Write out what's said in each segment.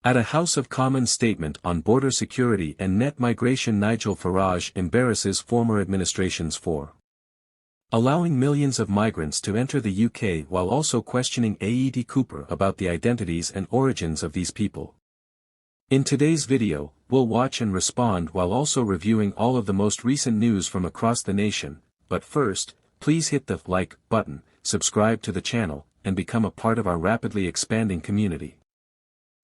At a House of Commons statement on border security and net migration, Nigel Farage embarrasses former administrations for allowing millions of migrants to enter the UK while also questioning Yvette Cooper about the identities and origins of these people. In today's video, we'll watch and respond while also reviewing all of the most recent news from across the nation, but first, please hit the like button, subscribe to the channel, and become a part of our rapidly expanding community.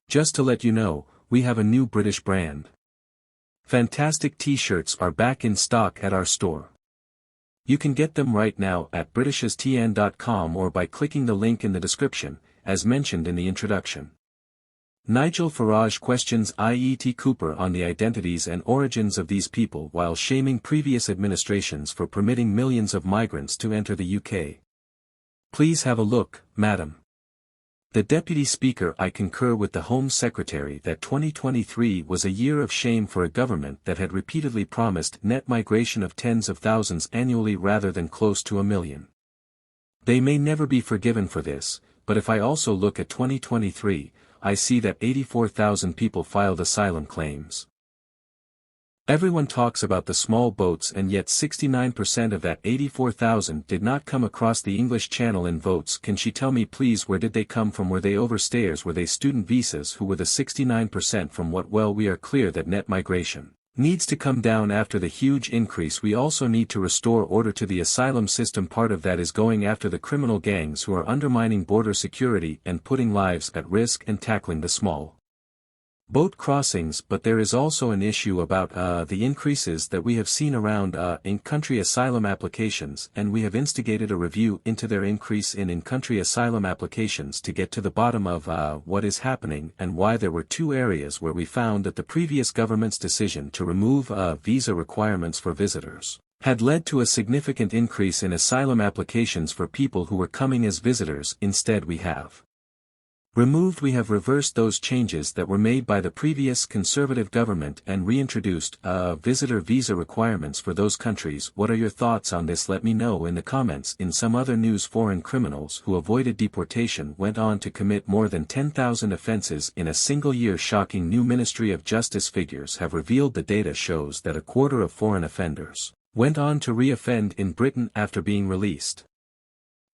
Just to let you know, we have a new British brand. Fantastic t-shirts are back in stock at our store. You can get them right now at britishestn.com or by clicking the link in the description, as mentioned in the introduction. Nigel Farage questions Yvette Cooper on the identities and origins of these people while shaming previous administrations for permitting millions of migrants to enter the UK. Please have a look, madam. The Deputy Speaker: I concur with the Home Secretary that 2023 was a year of shame for a government that had repeatedly promised net migration of tens of thousands annually rather than close to 1 million. They may never be forgiven for this, but if I also look at 2023, I see that 84,000 people filed asylum claims. Everyone talks about the small boats, and yet 69% of that 84,000 did not come across the English Channel in votes. Can she tell me please, where did they come from? Were they overstayers? Were they student visas? Who were the 69% from what? Well, we are clear that net migration needs to come down after the huge increase. We also need to restore order to the asylum system. Part of that is going after the criminal gangs who are undermining border security and putting lives at risk, and tackling the small boat crossings. But there is also an issue about the increases that we have seen around in-country asylum applications, and we have instigated a review into their increase in in-country asylum applications to get to the bottom of what is happening and why. There were two areas where we found that the previous government's decision to remove visa requirements for visitors had led to a significant increase in asylum applications for people who were coming as visitors. Instead, we have reversed those changes that were made by the previous Conservative government and reintroduced visitor visa requirements for those countries. What are your thoughts on this? Let me know in the comments. In some other news, foreign criminals who avoided deportation went on to commit more than 10,000 offenses in a single year. Shocking new Ministry of Justice figures have revealed the data shows that a quarter of foreign offenders went on to re-offend in Britain after being released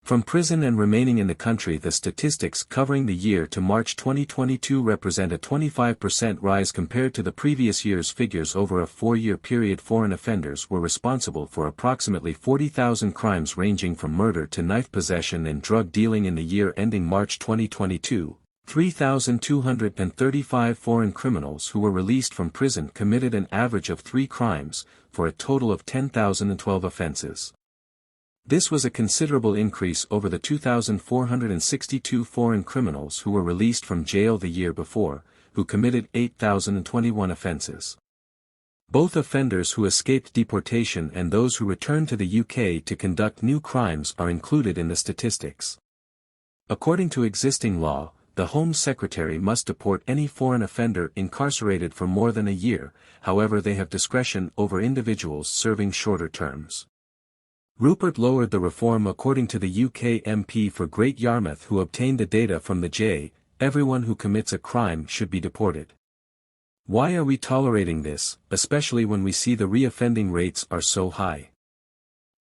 from prison and remaining in the country. The statistics covering the year to March 2022 represent a 25% rise compared to the previous year's figures. Over a 4-year period, foreign offenders were responsible for approximately 40,000 crimes ranging from murder to knife possession and drug dealing. In the year ending March 2022, 3,235 foreign criminals who were released from prison committed an average of 3 crimes, for a total of 10,012 offenses. This was a considerable increase over the 2,462 foreign criminals who were released from jail the year before, who committed 8,021 offenses. Both offenders who escaped deportation and those who returned to the UK to conduct new crimes are included in the statistics. According to existing law, the Home Secretary must deport any foreign offender incarcerated for more than a year. However, they have discretion over individuals serving shorter terms. Rupert lowered the reform. According to the UK MP for Great Yarmouth who obtained the data from the J, everyone who commits a crime should be deported. Why are we tolerating this, especially when we see the re-offending rates are so high?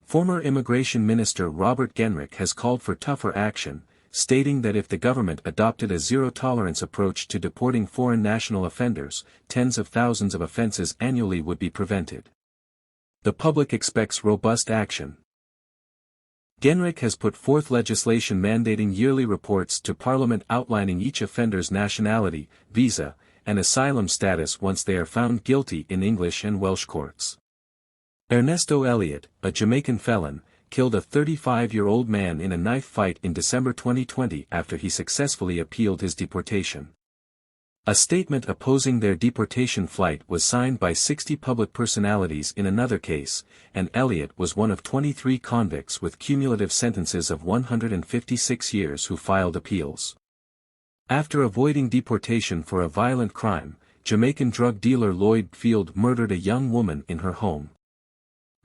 Former Immigration Minister Robert Genrick has called for tougher action, stating that if the government adopted a zero-tolerance approach to deporting foreign national offenders, tens of thousands of offences annually would be prevented. The public expects robust action. Genrick has put forth legislation mandating yearly reports to Parliament outlining each offender's nationality, visa, and asylum status once they are found guilty in English and Welsh courts. Ernesto Elliott, a Jamaican felon, killed a 35-year-old man in a knife fight in December 2020 after he successfully appealed his deportation. A statement opposing their deportation flight was signed by 60 public personalities in another case, and Elliott was one of 23 convicts with cumulative sentences of 156 years who filed appeals. After avoiding deportation for a violent crime, Jamaican drug dealer Lloyd Field murdered a young woman in her home.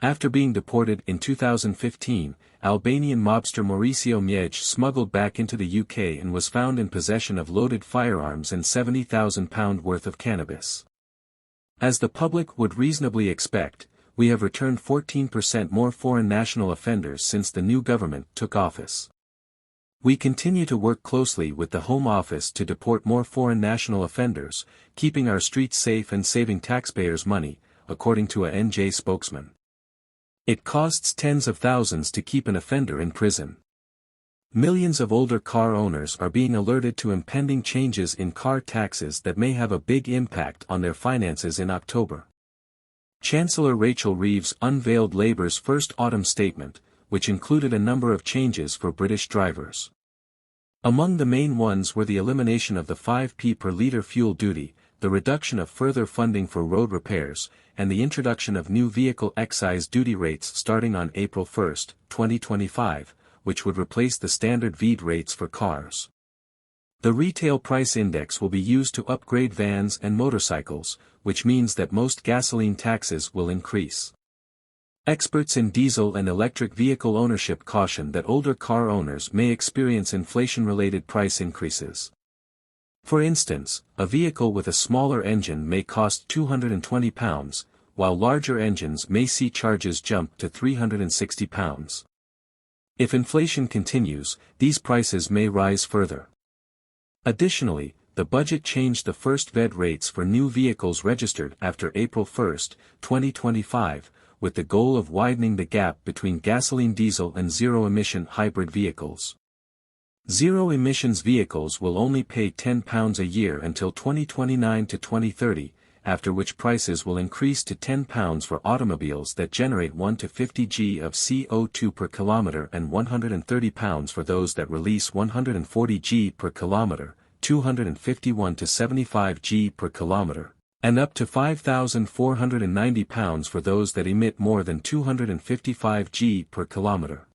After being deported in 2015, Albanian mobster Mauricio Mjej smuggled back into the UK and was found in possession of loaded firearms and £70,000 worth of cannabis. As the public would reasonably expect, we have returned 14% more foreign national offenders since the new government took office. We continue to work closely with the Home Office to deport more foreign national offenders, keeping our streets safe and saving taxpayers money, according to a NJ spokesman. It costs tens of thousands to keep an offender in prison. Millions of older car owners are being alerted to impending changes in car taxes that may have a big impact on their finances in October. Chancellor Rachel Reeves unveiled Labour's first autumn statement, which included a number of changes for British drivers. Among the main ones were the elimination of the 5p per litre fuel duty, the reduction of further funding for road repairs, and the introduction of new vehicle excise duty rates starting on April 1, 2025, which would replace the standard VED rates for cars. The retail price index will be used to upgrade vans and motorcycles, which means that most gasoline taxes will increase. Experts in diesel and electric vehicle ownership caution that older car owners may experience inflation-related price increases. For instance, a vehicle with a smaller engine may cost £220, while larger engines may see charges jump to £360. If inflation continues, these prices may rise further. Additionally, the budget changed the first VED rates for new vehicles registered after April 1, 2025, with the goal of widening the gap between gasoline diesel and zero-emission hybrid vehicles. Zero-emissions vehicles will only pay £10 a year until 2029 to 2030, after which prices will increase to £10 for automobiles that generate 1 to 50 g of CO2 per kilometre and £130 for those that release 140 g per kilometre, 251 to 75 g per kilometre, and up to £5,490 for those that emit more than 255 g per kilometre.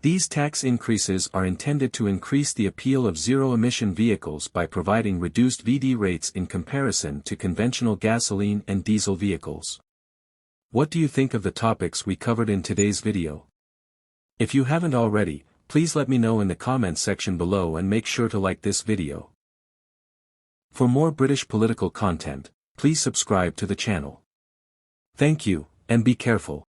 These tax increases are intended to increase the appeal of zero-emission vehicles by providing reduced VD rates in comparison to conventional gasoline and diesel vehicles. What do you think of the topics we covered in today's video? If you haven't already, please let me know in the comments section below and make sure to like this video. For more British political content, please subscribe to the channel. Thank you, and be careful.